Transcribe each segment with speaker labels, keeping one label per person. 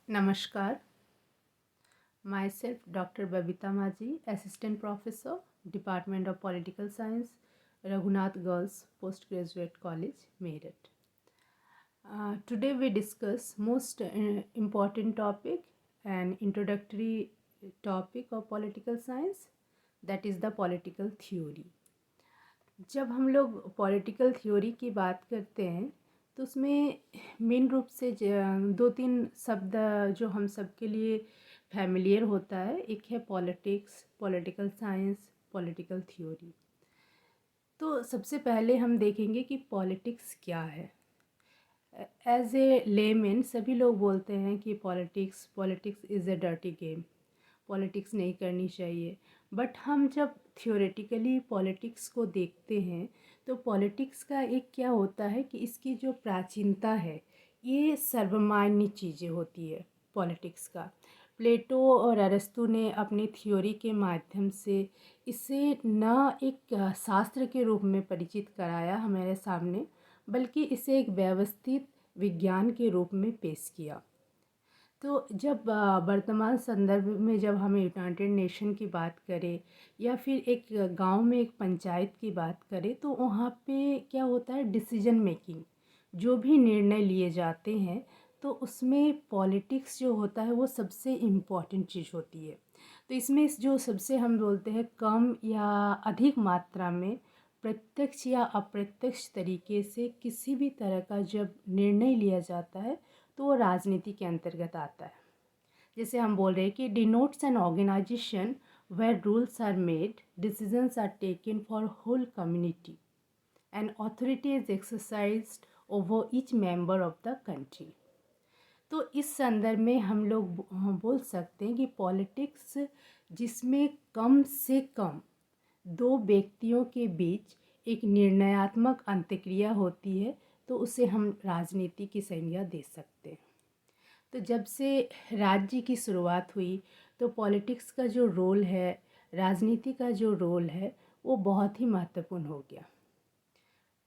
Speaker 1: Namaskar. Myself, Dr. Babita Maji, Assistant Professor, Department of Political Science, Raghunath Girls Postgraduate College, Meerut. Today we discuss most important topic and introductory topic of political science, that is the political theory. जब हम लोग political theory की बात करते हैं तो उसमें main रूप से दो तीन शब्द जो हम सब के लिए फैमिलियर होता है। एक है politics, political science, political theory. तो सबसे पहले हम देखेंगे कि पॉलिटिक्स क्या है। एज ए लेमैन सभी लोग बोलते हैं कि politics politics is a dirty game, politics नहीं करनी चाहिए। बट हम जब थियोरेटिकली पॉलिटिक्स को देखते हैं तो पॉलिटिक्स का एक क्या होता है कि इसकी जो प्राचीनता है, ये सर्वमान्य चीज़ें होती है पॉलिटिक्स का। प्लेटो और अरस्तु ने अपनी थ्योरी के माध्यम से इसे न एक शास्त्र के रूप में परिचित कराया हमारे सामने, बल्कि इसे एक व्यवस्थित विज्ञान के रूप में पेश किया। तो जब वर्तमान संदर्भ में जब हम यूनाइटेड नेशन की बात करें या फिर एक गांव में एक पंचायत की बात करें तो वहाँ पे क्या होता है, डिसीजन मेकिंग, जो भी निर्णय लिए जाते हैं तो उसमें पॉलिटिक्स जो होता है वो सबसे इम्पॉर्टेंट चीज़ होती है। तो इसमें जो सबसे हम बोलते हैं कम या अधिक मात्रा में प्रत्यक्ष या अप्रत्यक्ष तरीके से किसी भी तरह का जब निर्णय लिया जाता है तो वो राजनीति के अंतर्गत आता है। जैसे हम बोल रहे हैं कि denotes an organisation where rules are made, decisions are taken for whole community and authority is exercised over each member of the country. तो इस संदर्भ में हम लोग बोल सकते हैं कि पॉलिटिक्स जिसमें कम से कम दो व्यक्तियों के बीच एक निर्णयात्मक अंतक्रिया होती है तो उसे हम राजनीति की संज्ञा दे सकते हैं। तो जब से राज्य की शुरुआत हुई तो पॉलिटिक्स का जो रोल है, राजनीति का जो रोल है, वो बहुत ही महत्वपूर्ण हो गया।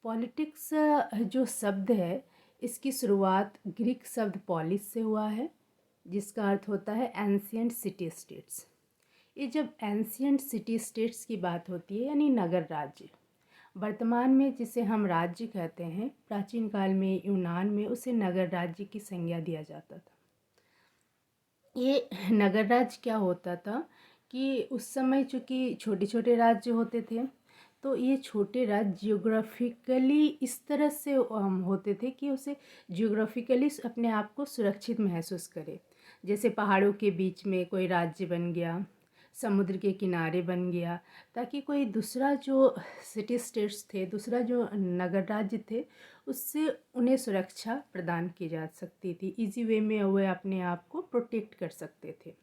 Speaker 1: पॉलिटिक्स जो शब्द है, इसकी शुरुआत ग्रीक शब्द पॉलिस से हुआ है, जिसका अर्थ होता है एंशियंट सिटी स्टेट्स। ये जब एंशियंट सिटी स्टेट्स की बात होती है यानी नगर राज्य, वर्तमान में जिसे हम राज्य कहते हैं, प्राचीन काल में यूनान में उसे नगर राज्य की संज्ञा दिया जाता था। ये नगर राज्य क्या होता था कि उस समय चूँकि छोटे छोटे राज्य होते थे तो ये छोटे राज्य जियोग्राफिकली इस तरह से होते थे कि उसे जियोग्राफिकली अपने आप को सुरक्षित महसूस करे। जैसे पहाड़ों के बीच में कोई राज्य बन गया, समुद्र के किनारे बन गया, ताकि कोई दूसरा जो सिटी स्टेट्स थे, दूसरा जो नगर राज्य थे, उससे उन्हें सुरक्षा प्रदान की जा सकती थी। इजी वे में वे अपने आप को प्रोटेक्ट कर सकते थे।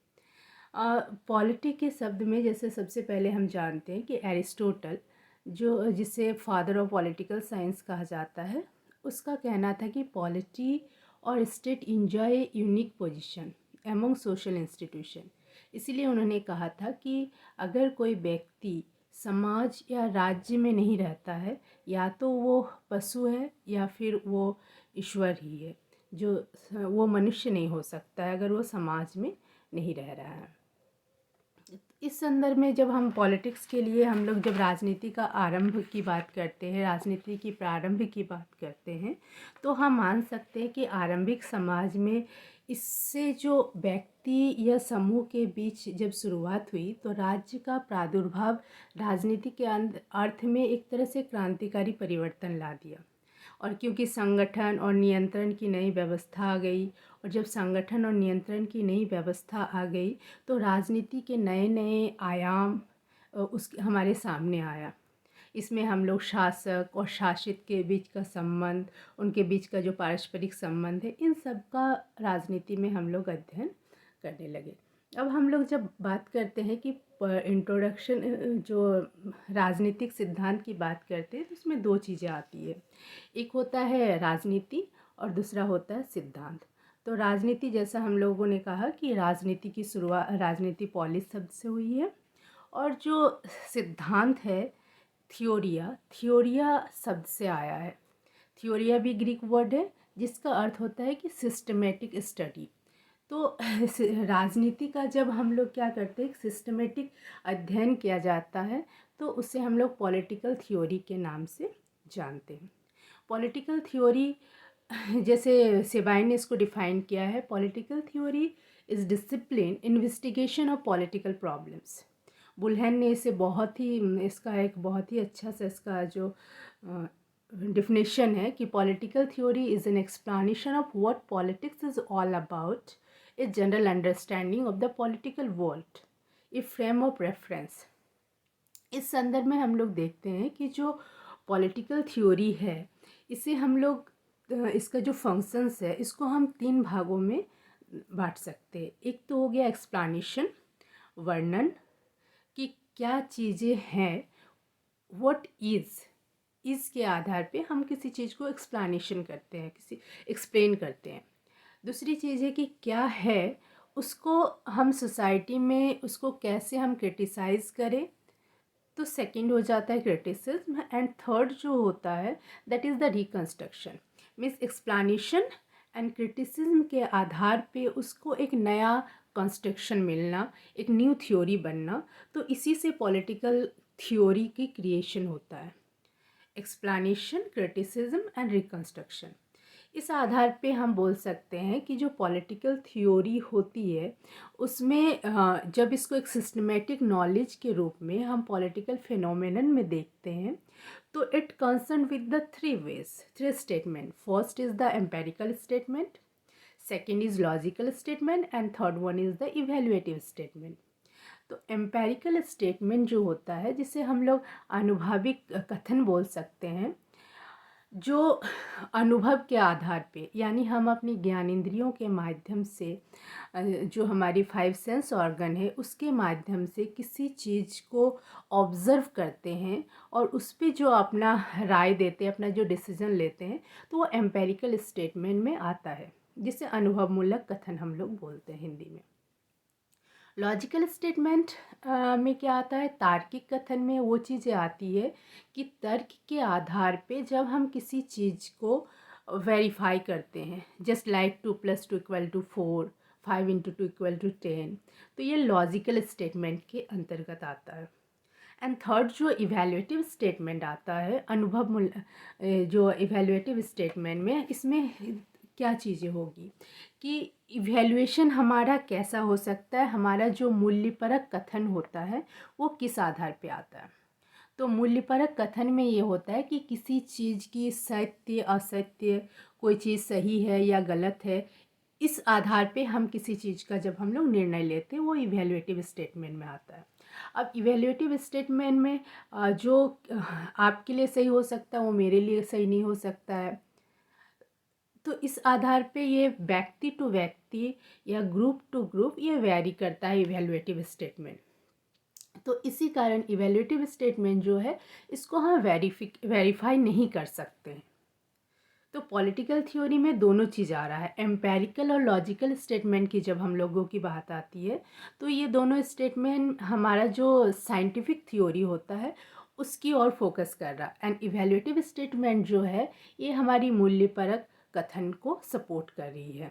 Speaker 1: पॉलिटी के शब्द में जैसे सबसे पहले हम जानते हैं कि एरिस्टोटल, जो जिसे फादर ऑफ पॉलिटिकल साइंस कहा जाता है, उसका कहना था कि पॉलिटी और state enjoy unique position among social institution. इसीलिए उन्होंने कहा था कि अगर कोई व्यक्ति समाज या राज्य में नहीं रहता है, या तो वो पशु है या फिर वो ईश्वर ही है, जो वो मनुष्य नहीं हो सकता है अगर वो समाज में नहीं रह रहा है। इस संदर्भ में जब हम पॉलिटिक्स के लिए हम लोग जब राजनीति का आरंभ की बात करते हैं, राजनीति की प्रारंभ की बात करते हैं, तो हम मान सकते हैं कि आरंभिक समाज में इससे जो व्यक्ति या समूह के बीच जब शुरुआत हुई तो राज्य का प्रादुर्भाव राजनीति के अर्थ में एक तरह से क्रांतिकारी परिवर्तन ला दिया। और क्योंकि संगठन और नियंत्रण की नई व्यवस्था आ गई, और जब संगठन और नियंत्रण की नई व्यवस्था आ गई तो राजनीति के नए नए आयाम उस हमारे सामने आया। इसमें हम लोग शासक और शासित के बीच का संबंध, उनके बीच का जो पारस्परिक संबंध है, इन सब का राजनीति में हम लोग अध्ययन करने लगे। अब हम लोग जब बात करते हैं कि इंट्रोडक्शन जो राजनीतिक सिद्धांत की बात करते हैं तो उसमें दो चीज़ें आती है, एक होता है राजनीति और दूसरा होता है सिद्धांत। तो राजनीति, जैसा हम लोगों ने कहा कि राजनीति की शुरुआत राजनीति पॉलिस शब्द से हुई है, और जो सिद्धांत है थियोरिया, थियोरिया शब्द से आया है। थियोरिया भी ग्रीक वर्ड है जिसका अर्थ होता है कि सिस्टमेटिक स्टडी। तो राजनीति का जब हम लोग क्या करते हैं, एक सिस्टमेटिक अध्ययन किया जाता है, तो उसे हम लोग पॉलिटिकल थ्योरी के नाम से जानते हैं। पॉलिटिकल थ्योरी, जैसे सेबाइन ने इसको डिफाइन किया है, political theory is discipline investigation of political problems. Bluhm ने इसे इसका एक बहुत ही अच्छा सा इसका जो डिफिनेशन है कि political theory is an explanation of what politics is all about, a general understanding of the political world, a frame of reference. इस संदर्भ में हम लोग देखते हैं कि जो पॉलिटिकल थ्योरी है, इसे हम लोग इसका जो फंक्शंस है, इसको हम 3 भागों में बांट सकते हैं। एक तो हो गया एक्सप्लेनेशन, वर्णन, कि क्या चीज़ें हैं, व्हाट इज़ के आधार पे हम किसी चीज़ को एक्सप्लेनेशन करते हैं, एक्सप्लेन करते हैं। दूसरी चीज़ है कि क्या है, उसको हम सोसाइटी में उसको कैसे हम क्रिटिसाइज़ करें, तो सेकंड हो जाता है क्रिटिसिज्म। एंड थर्ड जो होता है, that is the reconstruction. Means explanation and criticism के आधार पे उसको एक नया कंस्ट्रक्शन मिलना, एक न्यू थ्योरी बनना। तो इसी से पॉलिटिकल थ्योरी की क्रिएशन होता है। Explanation, criticism and reconstruction. इस आधार पे हम बोल सकते हैं कि जो पॉलिटिकल थ्योरी होती है, उसमें जब इसको एक सिस्टमेटिक नॉलेज के रूप में हम पॉलिटिकल फिनोमेनन में देखते हैं, तो it concern with the three statement. First is the empirical statement, second is logical statement and third one is the evaluative statement. तो एम्पेरिकल स्टेटमेंट जो होता है, जिसे हम लोग अनुभविक कथन बोल सकते हैं, जो अनुभव के आधार पे, यानी हम अपनी ज्ञानेंद्रियों के माध्यम से, जो हमारी 5 सेंस ऑर्गन है, उसके माध्यम से किसी चीज़ को ऑब्ज़र्व करते हैं और उस पे जो अपना राय देते हैं, अपना जो डिसीजन लेते हैं, तो वो एम्पेरिकल स्टेटमेंट में आता है, जिसे अनुभवमूलक कथन हम लोग बोलते हैं हिंदी में। लॉजिकल स्टेटमेंट में क्या आता है, तार्किक कथन में वो चीज़ें आती है कि तर्क के आधार पे जब हम किसी चीज़ को वेरीफाई करते हैं, जस्ट लाइक 2+2=4, 5×2=10, तो ये लॉजिकल स्टेटमेंट के अंतर्गत आता है। एंड थर्ड जो इवैल्यूएटिव स्टेटमेंट आता है, जो इवैल्यूएटिव स्टेटमेंट में, इसमें क्या चीज़ें होगी कि इवैल्यूएशन हमारा कैसा हो सकता है, हमारा जो मूल्यपरक कथन होता है वो किस आधार पे आता है। तो मूल्यपरक कथन में ये होता है कि किसी चीज़ की सत्य असत्य, कोई चीज़ सही है या गलत है, इस आधार पे हम किसी चीज़ का जब हम लोग निर्णय लेते हैं, वो इवैल्यूएटिव स्टेटमेंट में आता है। अब इवैल्यूएटिव स्टेटमेंट में जो आपके लिए सही हो सकता है, वो मेरे लिए सही नहीं हो सकता है। तो इस आधार पे ये व्यक्ति टू व्यक्ति या ग्रुप टू ग्रुप ये वैरी करता है इवैल्यूएटिव स्टेटमेंट। तो इसी कारण इवैल्यूएटिव स्टेटमेंट जो है, इसको हम वेरीफाई नहीं कर सकते हैं। तो पॉलिटिकल थ्योरी में दोनों चीज़ आ रहा है, एम्पेरिकल और लॉजिकल स्टेटमेंट की जब हम लोगों की बात आती है, तो ये दोनों स्टेटमेंट हमारा जो साइंटिफिक थ्योरी होता है उसकी ओर फोकस कर रहा है। एंड इवैल्यूएटिव स्टेटमेंट जो है, ये हमारी मूल्यपरक कथन को सपोर्ट कर रही है।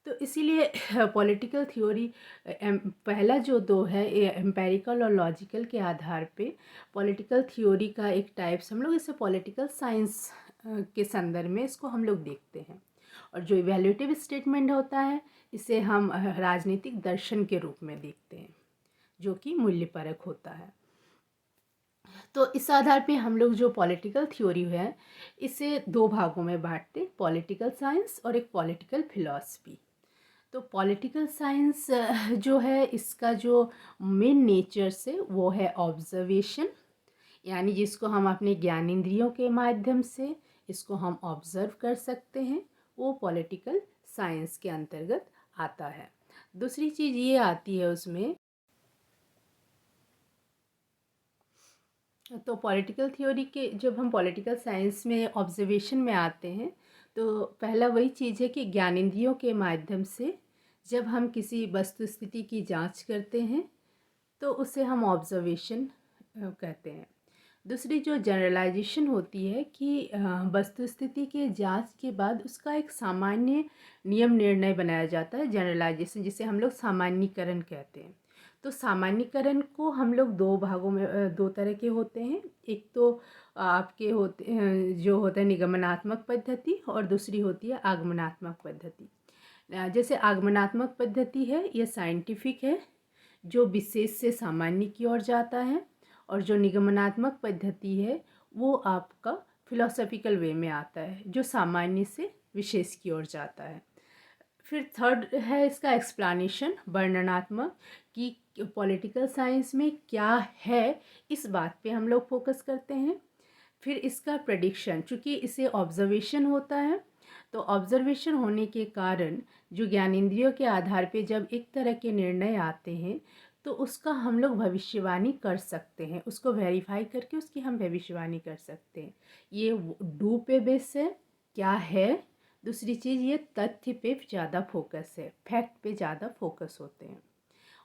Speaker 1: तो इसीलिए पॉलिटिकल थ्योरी पहला जो दो है, ये एम्पेरिकल और लॉजिकल के आधार पे पॉलिटिकल थ्योरी का एक टाइप्स, हम लोग इसे पॉलिटिकल साइंस के संदर्भ में इसको हम लोग देखते हैं। और जो इवैल्यूएटिव स्टेटमेंट होता है, इसे हम राजनीतिक दर्शन के रूप में देखते हैं, जो कि मूल्यपरक होता है। तो इस आधार पे हम लोग जो पॉलिटिकल थ्योरी है, इसे 2 भागों में बांटते, पॉलिटिकल साइंस और एक पॉलिटिकल फिलॉसफी। तो पॉलिटिकल साइंस जो है, इसका जो मेन नेचर से वो है ऑब्जर्वेशन, यानी जिसको हम अपने ज्ञानेंद्रियों के माध्यम से इसको हम ऑब्ज़र्व कर सकते हैं, वो पॉलिटिकल साइंस के अंतर्गत आता है। दूसरी चीज़ ये आती है उसमें, तो पॉलिटिकल थ्योरी के जब हम पॉलिटिकल साइंस में ऑब्जर्वेशन में आते हैं, तो पहला वही चीज़ है कि ज्ञानेंद्रियों के माध्यम से जब हम किसी वस्तु स्थिति की जांच करते हैं, तो उसे हम ऑब्जर्वेशन कहते हैं। दूसरी जो जनरलाइजेशन होती है कि वस्तुस्थिति के जांच के बाद उसका एक सामान्य नियम निर्णय बनाया जाता है, जनरलाइजेशन, जिसे हम लोग सामान्यीकरण कहते हैं। तो सामान्यीकरण को हम लोग दो भागों में, दो तरह के होते हैं। एक तो आपके होते जो होता है निगमनात्मक पद्धति, और दूसरी होती है आगमनात्मक पद्धति। जैसे आगमनात्मक पद्धति है, ये साइंटिफिक है, जो विशेष से सामान्य की ओर जाता है, और जो निगमनात्मक पद्धति है वो आपका फिलोसॉफिकल वे में आता है, जो सामान्य से विशेष की ओर जाता है। फिर थर्ड है इसका एक्सप्लानेशन, वर्णनात्मक, कि पॉलिटिकल साइंस में क्या है, इस बात पे हम लोग फोकस करते हैं। फिर इसका प्रेडिक्शन, चूँकि इसे ऑब्जर्वेशन होता है, तो ऑब्जर्वेशन होने के कारण जो ज्ञानेंद्रियों के आधार पे जब एक तरह के निर्णय आते हैं तो उसका हम लोग भविष्यवाणी कर सकते हैं, उसको वेरीफाई करके उसकी हम भविष्यवाणी कर सकते हैं। ये डू पे बेस है, क्या है। दूसरी चीज़, ये तथ्य पे ज़्यादा फोकस है, फैक्ट पे ज़्यादा फोकस होते हैं।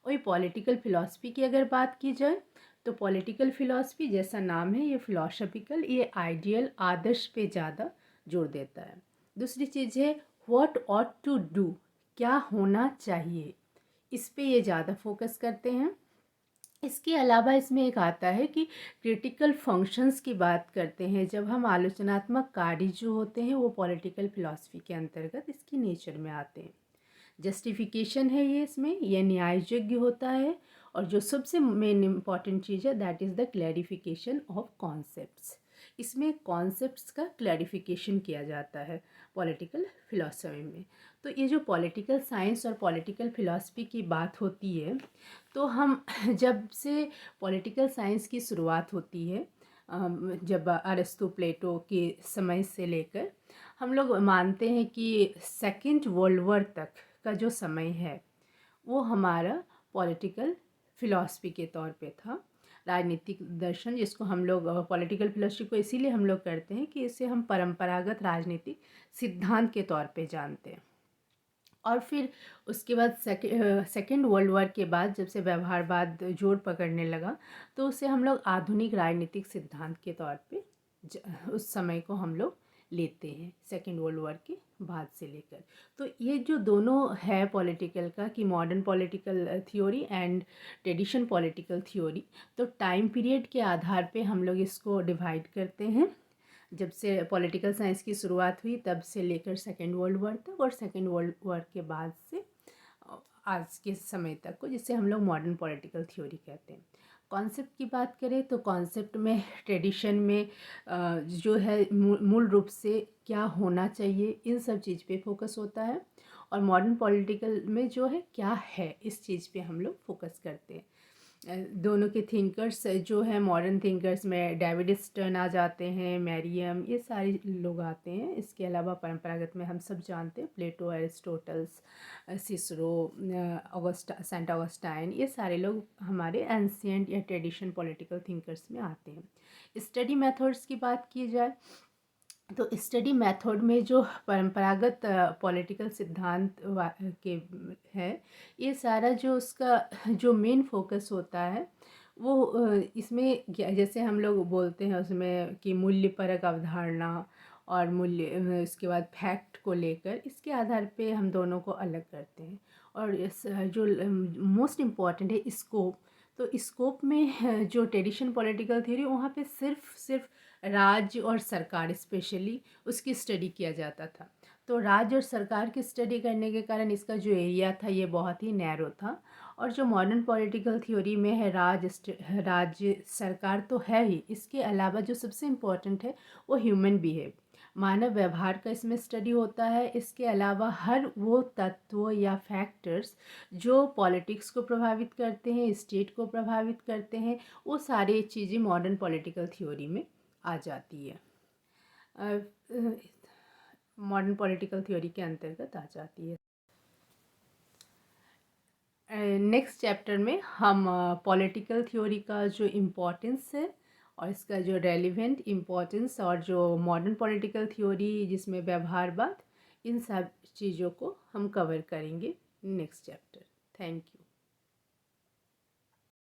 Speaker 1: और ये पॉलिटिकल फिलॉसफी की अगर बात की जाए तो पॉलिटिकल फिलॉसफी, जैसा नाम है, ये फिलॉसफिकल, ये आइडियल, आदर्श पे ज़्यादा जोर देता है। दूसरी चीज़ है व्हाट ऑट टू डू, क्या होना चाहिए, इस पे ये ज़्यादा फोकस करते हैं। इसके अलावा इसमें एक आता है कि क्रिटिकल फंक्शंस की बात करते हैं। जब हम आलोचनात्मक कार्य जो होते हैं वो पॉलिटिकल फिलॉसफी के अंतर्गत इसकी नेचर में आते हैं। जस्टिफिकेशन है ये, इसमें यह न्याययोग्य होता है। और जो सबसे मेन इम्पॉर्टेंट चीज़ है that is the clarification of concepts. इसमें कॉन्सेप्ट्स का क्लैरिफिकेशन किया जाता है पॉलिटिकल फिलॉसफी में। तो ये जो पॉलिटिकल साइंस और पॉलिटिकल फिलॉसफी की बात होती है, तो हम जब से पॉलिटिकल साइंस की शुरुआत होती है, जब अरस्तु प्लेटो के समय से लेकर, हम लोग मानते हैं कि सेकेंड वर्ल्ड वॉर तक का जो समय है वो हमारा पॉलिटिकल फिलॉसफी के तौर पे था। राजनीतिक दर्शन, जिसको हम लोग पॉलिटिकल फिलॉसफी को इसीलिए हम लोग करते हैं कि इसे हम परंपरागत राजनीतिक सिद्धांत के तौर पे जानते हैं। और फिर उसके बाद सेकेंड वर्ल्ड वॉर के बाद जब से व्यवहारवाद जोर पकड़ने लगा, तो उसे हम लोग आधुनिक राजनीतिक सिद्धांत के तौर पे उस समय को हम लोग लेते हैं, सेकेंड वर्ल्ड वॉर के बाद से लेकर। तो ये जो दोनों है पॉलिटिकल का, कि modern political theory and tradition political theory, तो टाइम पीरियड के आधार पे हम लोग इसको डिवाइड करते हैं। जब से पॉलिटिकल साइंस की शुरुआत हुई तब से लेकर सेकेंड वर्ल्ड वॉर तक, और सेकेंड वर्ल्ड वॉर के बाद से आज के समय तक को, जिसे हम लोग मॉडर्न पॉलिटिकल थ्योरी कहते हैं। कॉन्सेप्ट की बात करें तो कॉन्सेप्ट में ट्रेडिशन में जो है मूल रूप से क्या होना चाहिए, इन सब चीज़ पे फोकस होता है। और मॉडर्न पॉलिटिकल में जो है क्या है, इस चीज़ पे हम लोग फोकस करते हैं। दोनों के थिंकर्स जो है मॉडर्न थिंकर्स में डेविड स्टर्न आ जाते हैं, मैरियम, ये सारे लोग आते हैं। इसके अलावा परंपरागत में हम सब जानते हैं प्लेटो, एरिस्टोटल्स, सिसरो, सेंट ऑगस्टाइन, ये सारे लोग हमारे एंशिएंट या ट्रेडिशन पॉलिटिकल थिंकर्स में आते हैं। स्टडी मेथड्स की बात की जाए तो स्टडी मेथड में जो परंपरागत पॉलिटिकल सिद्धांत के है, ये सारा जो उसका जो मेन फोकस होता है वो इसमें जैसे हम लोग बोलते हैं उसमें कि मूल्यपरक अवधारणा और मूल्य, इसके बाद फैक्ट को लेकर, इसके आधार पे हम दोनों को अलग करते हैं। और इस जो मोस्ट इम्पॉर्टेंट है स्कोप, तो स्कोप में जो ट्रेडिशन पॉलिटिकल थ्योरी, वहाँ पे सिर्फ राज्य और सरकार स्पेशली उसकी स्टडी किया जाता था। तो राज्य और सरकार की स्टडी करने के कारण इसका जो एरिया था ये बहुत ही नैरो था। और जो मॉडर्न पॉलिटिकल थ्योरी में है राज्य सरकार तो है ही, इसके अलावा जो सबसे इम्पोर्टेंट है वो ह्यूमन बिहेव, मानव व्यवहार का इसमें स्टडी होता है। इसके अलावा हर वो तत्व या फैक्टर्स जो पॉलिटिक्स को प्रभावित करते हैं, स्टेट को प्रभावित करते हैं, वो सारी चीज़ें मॉडर्न पॉलिटिकल थ्योरी में आ जाती है, मॉडर्न पॉलिटिकल थ्योरी के अंतर्गत आ जाती है। नेक्स्ट चैप्टर में हम पॉलिटिकल थ्योरी का जो इम्पोर्टेंस है और इसका जो रेलिवेंट इम्पोर्टेंस, और जो मॉडर्न पॉलिटिकल थ्योरी जिसमें व्यवहारवाद, इन सब चीज़ों को हम कवर करेंगे नेक्स्ट चैप्टर। Thank you.